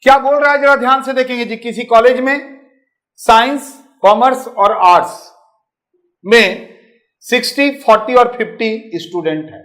क्या बोल रहा है जरा ध्यान से देखेंगे जी। किसी कॉलेज में साइंस, कॉमर्स और आर्ट्स में 60, 40 और 50 स्टूडेंट है।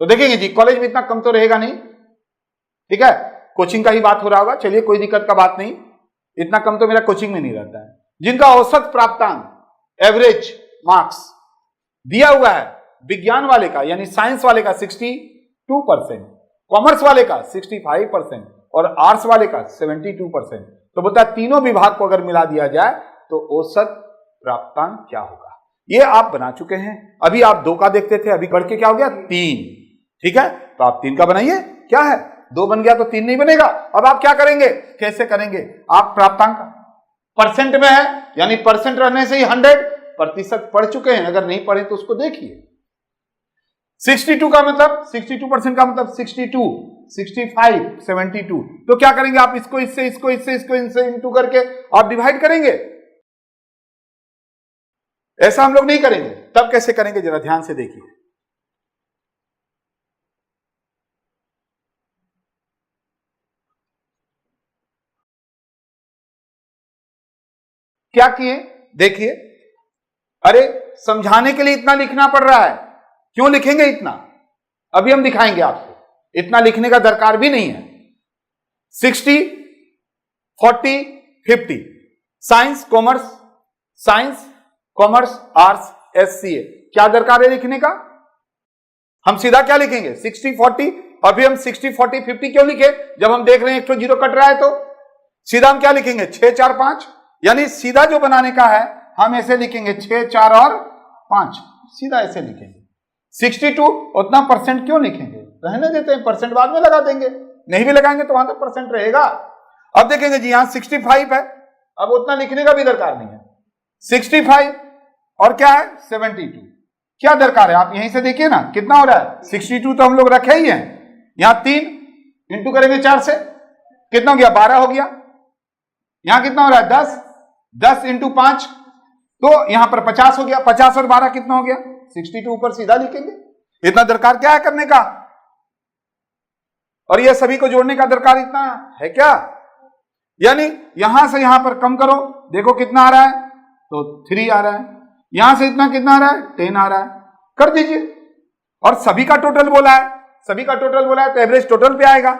तो देखेंगे जी कॉलेज में इतना कम तो रहेगा नहीं, ठीक है, कोचिंग का ही बात हो रहा होगा, चलिए कोई दिक्कत का बात नहीं, इतना कम तो मेरा कोचिंग में नहीं रहता है। जिनका औसत प्राप्तांक एवरेज मार्क्स दिया हुआ है विज्ञान वाले का यानी साइंस वाले का 62%, कॉमर्स वाले का 65% और आर्ट्स वाले का 72%। तो बोलता है तीनों विभाग को अगर मिला दिया जाए तो औसत प्राप्तांक क्या होगा। ये आप बना चुके हैं, अभी आप 2 का देखते थे, अभी बढ़ के क्या हो गया 3, ठीक है, तो आप 3 का बनाइए। क्या है 2 बन गया तो 3 नहीं बनेगा। अब आप क्या करेंगे, कैसे करेंगे, आप प्राप्तांक परसेंट में है यानी परसेंट रहने से ही 100% पढ़ चुके हैं, अगर नहीं पढ़े तो उसको देखिए। 62 का मतलब 62% का मतलब 62, 65, 72। तो क्या करेंगे आप इसको इससे इंटू करके आप डिवाइड करेंगे। ऐसा हम लोग नहीं करेंगे। तब कैसे करेंगे जरा ध्यान से देखिए। क्या किए देखिए, अरे समझाने के लिए इतना लिखना पड़ रहा है, क्यों लिखेंगे इतना, अभी हम दिखाएंगे आपको, इतना लिखने का दरकार भी नहीं है। 60, 40, 50 साइंस, कॉमर्स, आर्ट्स, SCA, क्या दरकार है लिखने का। हम सीधा क्या लिखेंगे 60, 40 और फिर हम 60, 40, 50 क्यों लिखे, जब हम देख रहे हैं एक तो 0 कट रहा है, तो सीधा हम क्या लिखेंगे 6, 4, 5, यानी सीधा जो बनाने का है हम ऐसे लिखेंगे 6, 4 और 5, सीधा ऐसे लिखेंगे। 62 उतना परसेंट क्यों लिखेंगे, रहने देते हैं, परसेंट बाद में लगा देंगे, नहीं भी लगाएंगे तो वहां तक परसेंट रहेगा। अब देखेंगे जी यहां 65 है, अब उतना लिखने का भी दरकार नहीं है। 65 और क्या है 72, क्या दरकार है, आप यहीं से देखिए ना कितना हो रहा है 62 तो हम लोग रखे ही हैं, यहां 3 इंटू करेंगे 4 से, कितना हो गया 12 हो गया, यहां कितना हो रहा है 10, 10 इंटू 5 तो यहां पर 50 हो गया, 50 और 12 कितना हो गया 62, ऊपर सीधा लिखेंगे। इतना दरकार क्या है करने का, और यह सभी को जोड़ने का दरकार इतना है क्या, यानी यहां से यहां पर कम करो, देखो कितना आ रहा है तो 3 आ रहा है, यहां से इतना कितना आ रहा है 10 आ रहा है, कर दीजिए। और सभी का टोटल बोला है, सभी का टोटल बोला है तो एवरेज टोटल पे आएगा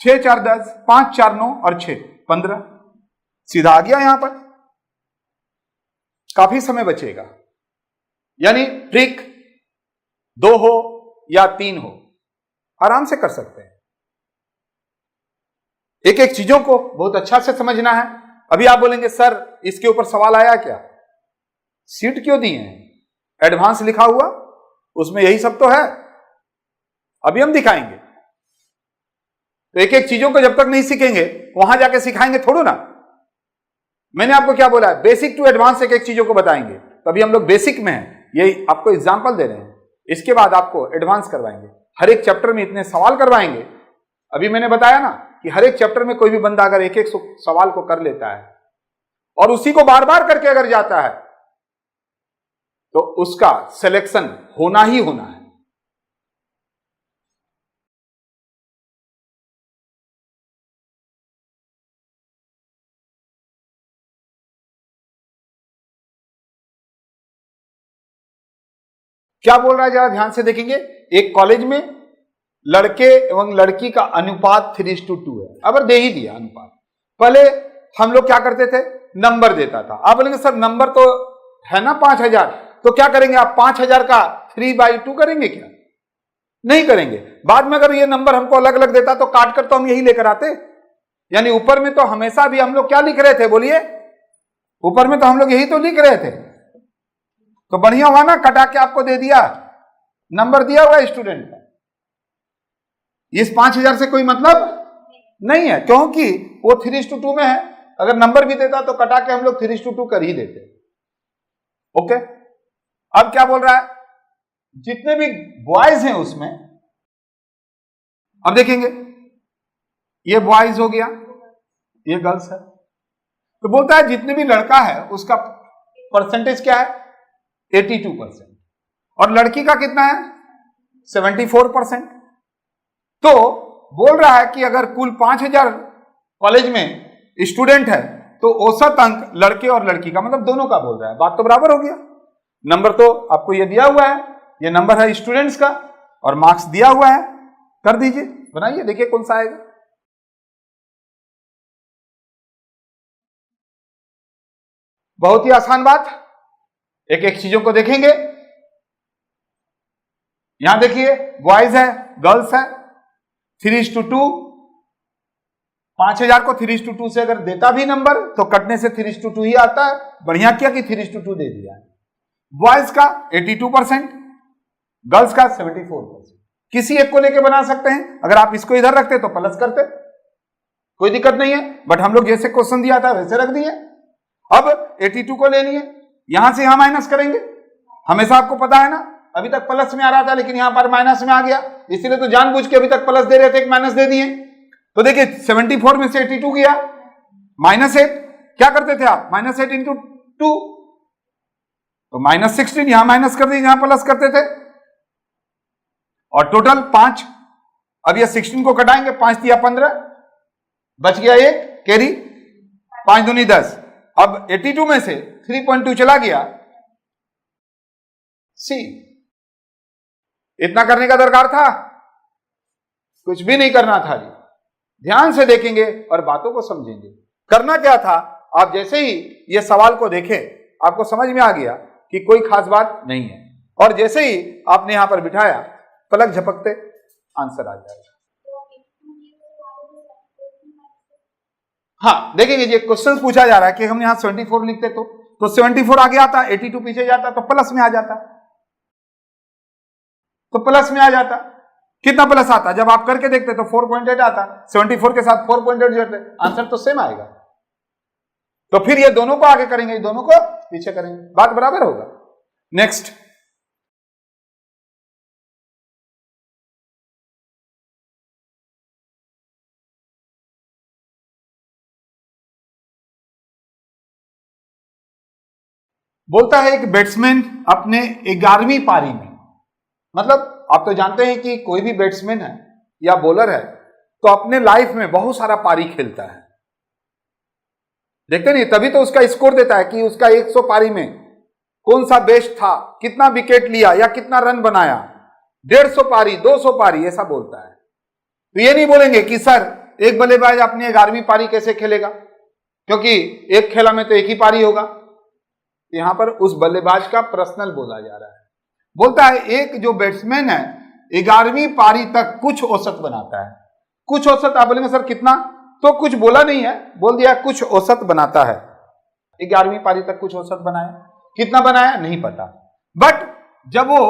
6, 4, 10, 5, 4, 9 और 6, 15, सीधा आ गया। यहां पर काफी समय बचेगा, यानी ट्रिक 2 हो या 3 हो आराम से कर सकते हैं। एक एक चीजों को बहुत अच्छा से समझना है। अभी आप बोलेंगे सर इसके ऊपर सवाल आया क्या, सीट क्यों दिए हैं, एडवांस लिखा हुआ उसमें यही सब तो है, अभी हम दिखाएंगे। तो एक एक चीजों को जब तक नहीं सीखेंगे वहां जाके सिखाएंगे थोड़ा ना। मैंने आपको क्या बोला है, बेसिक टू एडवांस एक एक चीजों को बताएंगे, तभी हम लोग बेसिक में हैं, यही आपको एग्जांपल दे रहे हैं, इसके बाद आपको एडवांस करवाएंगे, हर एक चैप्टर में इतने सवाल करवाएंगे। अभी मैंने बताया ना कि हर एक चैप्टर में कोई भी बंदा अगर एक एक सवाल को कर लेता है और उसी को बार बार करके अगर जाता है तो उसका सिलेक्शन होना ही होना है। क्या बोल रहा है जरा ध्यान से देखेंगे। एक कॉलेज में लड़के एवं लड़की का अनुपात 3:2 है, अब दे ही दिया अनुपात। पहले हम लोग क्या करते थे, नंबर देता था। आप बोलेंगे सर नंबर तो है ना 5000, तो क्या करेंगे आप 5000 का 3/2 करेंगे क्या, नहीं करेंगे। बाद में अगर ये नंबर हमको अलग अलग देता तो काट कर तो हम यही लेकर आते, यानी ऊपर में तो हमेशा भी हम लोग क्या लिख रहे थे, बोलिए, ऊपर में तो हम लोग यही तो लिख रहे थे। तो बढ़िया हुआ ना, कटा के आपको दे दिया, नंबर दिया हुआ स्टूडेंट का। इस 5000 से कोई मतलब नहीं है, क्योंकि वो 3:2 में है। अगर नंबर भी देता तो कटा के हम लोग 3:2 कर ही देते। ओके, अब क्या बोल रहा है, जितने भी बॉयज हैं उसमें, अब देखेंगे ये बॉयज हो गया, ये गर्ल्स है, तो बोलता है जितने भी लड़का है उसका परसेंटेज क्या है 82%, और लड़की का कितना है 74%। तो बोल रहा है कि अगर कुल 5000 कॉलेज में स्टूडेंट है तो औसत अंक लड़के और लड़की का मतलब दोनों का बोल रहा है, बात तो बराबर हो गया। नंबर तो आपको ये दिया हुआ है, ये नंबर है स्टूडेंट्स का और मार्क्स दिया हुआ है, कर दीजिए, बनाइए, देखिए कौन सा आएगा। बहुत ही आसान बात, एक एक चीजों को देखेंगे। यहां देखिए बॉयज है गर्ल्स है, 3:2, 5000 को 3:2 से अगर देता भी नंबर तो कटने से 3:2 ही आता है। बढ़िया किया कि 3:2 दे दिया। बॉयज का 82%, गर्ल्स का 74%। किसी एक को लेके बना सकते हैं, अगर आप इसको इधर रखते तो प्लस करते, कोई दिक्कत नहीं है, बट हम लोग जैसे क्वेश्चन दिया था वैसे रख दिए। अब 82 को लेनी है, यहां से यहां माइनस करेंगे, हमेशा आपको पता है ना, अभी तक प्लस में आ रहा था लेकिन यहां पर माइनस में आ गया, इसलिए तो जानबूझ के अभी तक प्लस दे रहे थे, एक माइनस दे दिए। तो देखिए 74 में से 82 गया, -8, क्या करते थे आप, -8 इंटू 2 तो -16, यहां माइनस कर दीजिए, यहां प्लस करते थे, और टोटल 5। अब ये 16 को कटाएंगे, 5 दिया 15, बच गया 1 कैरी, 5 दूनी 10। अब 82 में से 3.2 चला गया, सी। इतना करने का दरकार था, कुछ भी नहीं करना था जी। ध्यान से देखेंगे और बातों को समझेंगे। करना क्या था, आप जैसे ही ये सवाल को देखें आपको समझ में आ गया कि कोई खास बात नहीं है, और जैसे ही आपने यहां पर बिठाया पलक झपकते आंसर आ जाएगा। हाँ देखेंगे, ये क्वेश्चन पूछा जा रहा है कि हम यहां 74 लिखते तो 74 आगे आता, 82 पीछे जाता तो प्लस में आ जाता, तो प्लस में आ जाता। कितना प्लस आता, जब आप करके देखते तो 4.8 आता, 74 के साथ 4.8 जोड़ते, आंसर तो सेम आएगा। तो फिर ये दोनों को आगे करेंगे, दोनों को पीछे करेंगे, बात बराबर होगा। नेक्स्ट, बोलता है एक बैट्समैन अपने 11वीं पारी में, मतलब आप तो जानते हैं कि कोई भी बैट्समैन है या बॉलर है तो अपने लाइफ में बहुत सारा पारी खेलता है, देखते नहीं, तभी तो उसका स्कोर देता है कि उसका 100 पारी में कौन सा बेस्ट था, कितना विकेट लिया या कितना रन बनाया, 150 पारी 200 पारी, ऐसा बोलता है। तो ये नहीं बोलेंगे कि सर एक बल्लेबाज अपनी 11वीं पारी कैसे खेलेगा, क्योंकि एक खेला में तो एक ही पारी होगा। यहां पर उस बल्लेबाज का पर्सनल बोला जा रहा है। बोलता है एक जो बैट्समैन है 11वीं पारी तक कुछ औसत बनाता है। कुछ औसत, आप बोलेंगे सर कितना, तो कुछ बोला नहीं है, बोल दिया कुछ औसत बनाता है। 11वीं पारी तक कुछ औसत बनाया, कितना बनाया नहीं पता, बट जब वो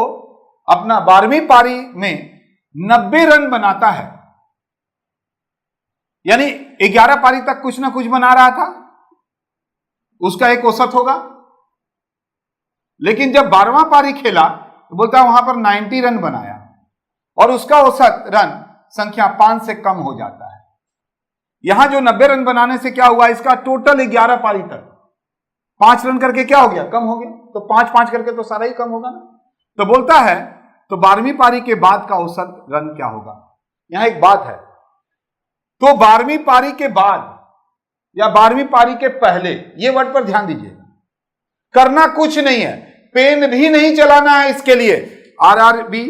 अपना 12वीं पारी में 90 रन बनाता है, यानी 11 पारी तक कुछ ना कुछ बना रहा था, उसका एक औसत होगा। लेकिन जब 12वां पारी खेला तो बोलता है वहां पर 90 रन बनाया और उसका औसत रन संख्या 5 से कम हो जाता है। यहां जो 90 रन बनाने से क्या हुआ, इसका टोटल 11 पारी तक 5 रन करके क्या हो गया, कम हो गया, तो 5-5 करके तो सारा ही कम होगा ना। तो बोलता है तो 12वीं पारी के बाद का औसत रन क्या होगा। यहां एक बात है, तो 12वीं पारी के बाद या 12वीं पारी के पहले, ये वर्ड पर ध्यान दीजिएगा, करना कुछ नहीं है, पेन भी नहीं चलाना है इसके लिए। आरआरबी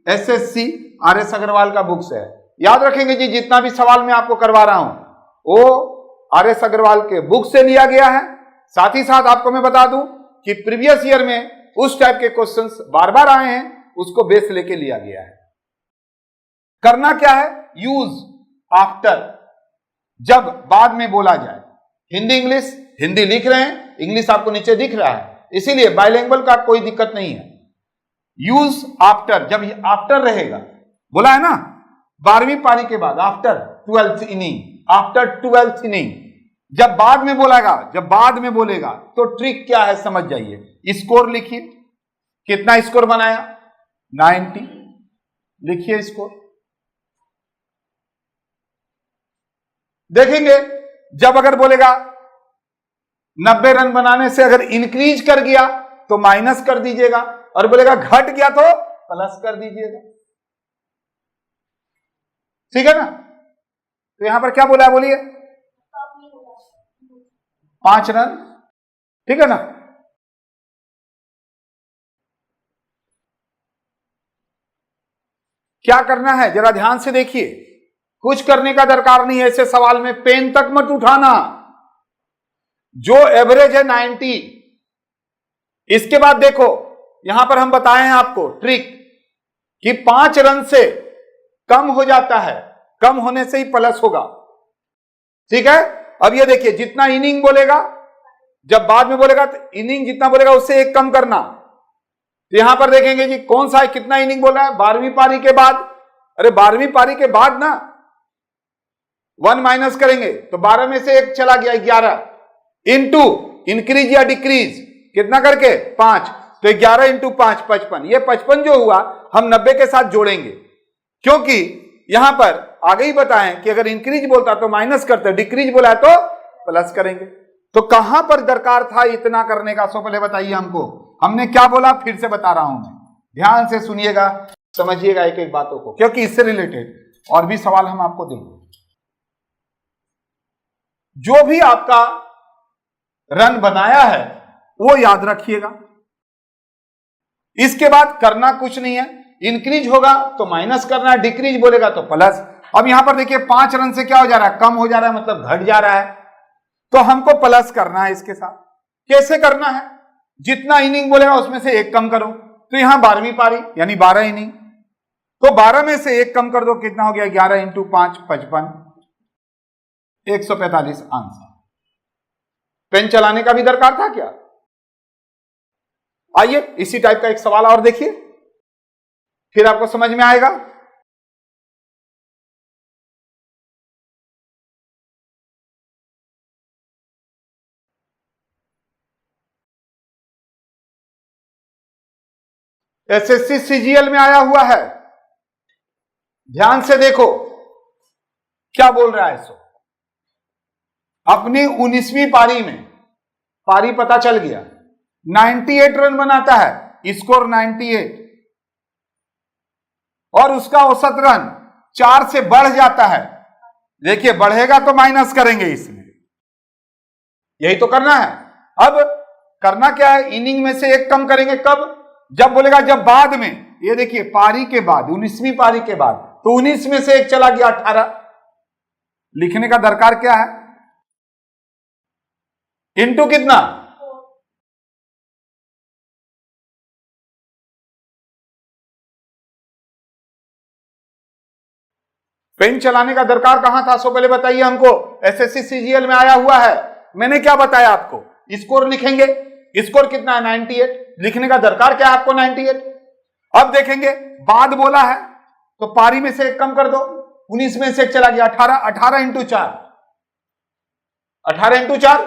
एसएससी आरएस अग्रवाल का बुक्स है, याद रखेंगे जी, जितना भी सवाल मैं आपको करवा रहा हूं वो आरएस अग्रवाल के बुक से लिया गया है। साथ ही साथ आपको मैं बता दूं कि प्रीवियस ईयर में उस टाइप के क्वेश्चंस बार बार आए हैं, उसको बेस लेके लिया गया है। करना क्या है, यूज आफ्टर, जब बाद में बोला जाए। हिंदी इंग्लिश, हिंदी लिख रहे हैं, इंग्लिश आपको नीचे दिख रहा है, इसीलिए बाइलिंगुअल का कोई दिक्कत नहीं है। यूज आफ्टर, जब आफ्टर रहेगा, बोला है ना 12वीं पारी के बाद, after 12th inning, after 12th inning, जब बाद में बोलेगा, जब बाद में बोलेगा तो ट्रिक क्या है समझ जाइए। स्कोर लिखिए, कितना स्कोर बनाया 90, लिखिए स्कोर। देखेंगे जब अगर बोलेगा 90 रन बनाने से अगर इंक्रीज कर गया तो माइनस कर दीजिएगा, और बोलेगा घट गया तो प्लस कर दीजिएगा, ठीक है ना। तो यहां पर क्या बोला है बोलिए, 5 रन, ठीक है ना। क्या करना है जरा ध्यान से देखिए, कुछ करने का दरकार नहीं है ऐसे सवाल में, पेन तक मत उठाना। जो एवरेज है 90, इसके बाद देखो यहां पर हम बताए हैं आपको ट्रिक कि 5 रन से कम हो जाता है, कम होने से ही प्लस होगा, ठीक है। अब ये देखिए जितना इनिंग बोलेगा, जब बाद में बोलेगा तो इनिंग जितना बोलेगा उससे 1 कम करना। तो यहां पर देखेंगे जी कौन सा है, कितना इनिंग बोला है, 12वीं पारी के बाद। अरे 12वीं पारी के बाद ना 1 माइनस करेंगे तो 12 में से 1 चला गया, 11 इंटू इंक्रीज या डिक्रीज कितना करके 5, तो 11 इंटू 5 55। ये 55 जो हुआ हम 90 के साथ जोड़ेंगे, क्योंकि यहां पर आगे ही बताएं कि अगर इंक्रीज बोलता तो माइनस करते, डिक्रीज बोला है तो प्लस करेंगे। तो कहां पर दरकार था इतना करने का, सो पहले बताइए हमको, हमने क्या बोला, फिर से बता रहा हूं मैं, ध्यान से सुनिएगा, समझिएगा एक एक बातों को, क्योंकि इससे रिलेटेड और भी सवाल हम आपको देंगे। जो भी आपका रन बनाया है वो याद रखिएगा, इसके बाद करना कुछ नहीं है, इंक्रीज होगा तो माइनस करना है, डिक्रीज बोलेगा तो प्लस। अब यहां पर देखिए 5 रन से क्या हो जा रहा है, कम हो जा रहा है, मतलब घट जा रहा है, तो हमको प्लस करना है इसके साथ। कैसे करना है, जितना इनिंग बोलेगा उसमें से 1 कम करो, तो यहां 12वीं पारी यानी 12 इनिंग, तो 12 में से 1 कम कर दो, कितना हो गया 11 इंटू 5 55, 145 आंसर। पेन चलाने का भी दरकार था क्या। आइए इसी टाइप का एक सवाल और देखिए, फिर आपको समझ में आएगा। एसएससी सीजीएल में आया हुआ है, ध्यान से देखो क्या बोल रहा है। सो अपनी 19वीं पारी में, पारी पता चल गया, 98 रन बनाता है, स्कोर 98, और उसका औसत रन 4 से बढ़ जाता है। देखिए बढ़ेगा तो माइनस करेंगे इसमें, यही तो करना है। अब करना क्या है, इनिंग में से 1 कम करेंगे, कब, जब बोलेगा, जब बाद में, ये देखिए पारी के बाद, 19वीं पारी के बाद, तो 19 में से 1 चला गया 18, लिखने का दरकार क्या है, इंटू कितना, पेन चलाने का दरकार कहां था, सो पहले बताइए हमको। एसएससी सीजीएल में आया हुआ है, मैंने क्या बताया आपको, स्कोर लिखेंगे, स्कोर कितना है 98, लिखने का दरकार क्या है आपको 98। अब देखेंगे बाद बोला है तो पारी में से 1 कम कर दो, 19 में से 1 चला गया 18, 18 इंटू 4, 18 इंटू 4,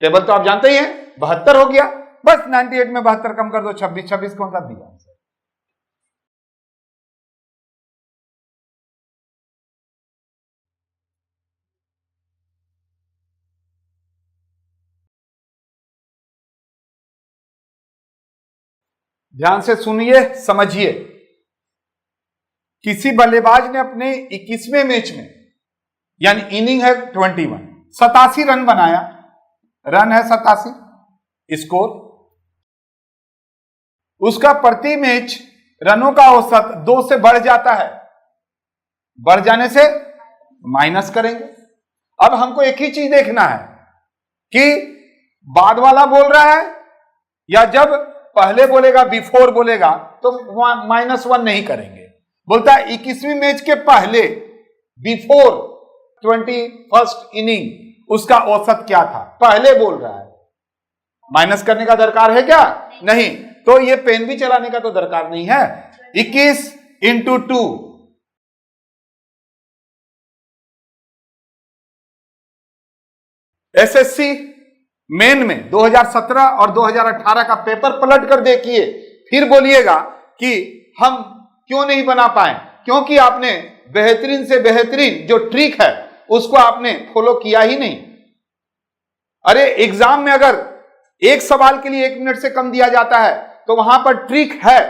टेबल तो आप जानते ही हैं, 72 हो गया, बस 98 में 72 कम कर दो, 26, 26 कौन सा दिया आंसर। ध्यान से सुनिए समझिए, किसी बल्लेबाज ने अपने 21वें मैच में, यानी इनिंग है 21, 87 रन बनाया, रन है 87, स्कोर, उसका प्रति मैच रनों का औसत 2 से बढ़ जाता है, बढ़ जाने से माइनस करेंगे। अब हमको एक ही चीज देखना है कि बाद वाला बोल रहा है या जब पहले बोलेगा, बिफोर बोलेगा तो -1 नहीं करेंगे। बोलता है 21वीं मैच के पहले, बिफोर 21st इनिंग, उसका औसत क्या था, पहले बोल रहा है, माइनस करने का दरकार है क्या, नहीं, तो ये पेन भी चलाने का तो दरकार नहीं है। 21 इंटू 2, एसएससी मेन में 2017 और 2018 का पेपर पलट कर देखिए, फिर बोलिएगा कि हम क्यों नहीं बना पाए, क्योंकि आपने बेहतरीन से बेहतरीन जो ट्रिक है उसको आपने फॉलो किया ही नहीं। अरे एग्जाम में अगर एक सवाल के लिए 1 मिनट से कम दिया जाता है तो वहां पर ट्रिक है,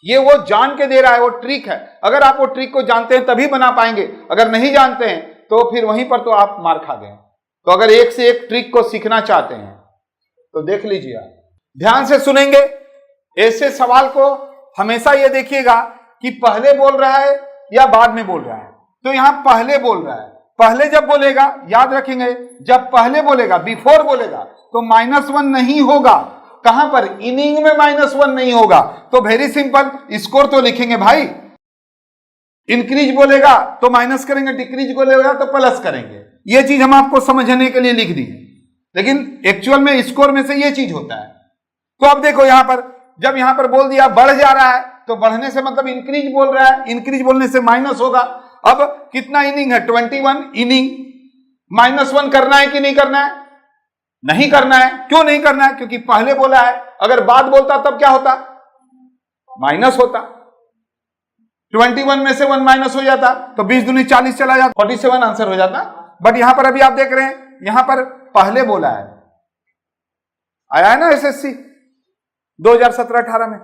ये वो जान के दे रहा है, वो ट्रिक है। अगर आप वो ट्रिक को जानते हैं तभी बना पाएंगे, अगर नहीं जानते हैं तो फिर वहीं पर तो आप मार खा गए। तो अगर एक से एक ट्रिक को सीखना चाहते हैं तो देख लीजिए, आप ध्यान से सुनेंगे। ऐसे सवाल को हमेशा ये देखिएगा कि पहले बोल रहा है या बाद में बोल रहा है। तो यहां पहले बोल रहा है, पहले जब बोलेगा याद रखेंगे, जब पहले बोलेगा बिफोर बोलेगा तो -1 नहीं होगा। कहां पर? इनिंग में -1 नहीं होगा। तो वेरी सिंपल, स्कोर तो लिखेंगे भाई। इंक्रीज बोलेगा तो माइनस करेंगे, डिक्रीज बोलेगा तो प्लस करेंगे। ये चीज हम आपको समझने के लिए लिख दी, लेकिन एक्चुअल में स्कोर में से ये चीज होता है। तो अब देखो यहां पर, जब यहां पर बोल दिया बढ़ जा रहा है तो बढ़ने से मतलब इंक्रीज बोल रहा है, इंक्रीज बोलने से माइनस होगा। अब कितना इनिंग है? 21 इनिंग। -1 करना है कि नहीं करना है? नहीं करना है। क्यों नहीं करना है? क्योंकि पहले बोला है। अगर बाद बोलता तब क्या होता? माइनस होता। 21 में से 1 माइनस हो जाता तो 20 दूनी 40 चला जाता, 47 आंसर हो जाता। बट यहां पर अभी आप देख रहे हैं, यहां पर पहले बोला है। आया है ना एसएससी 2017-18 में।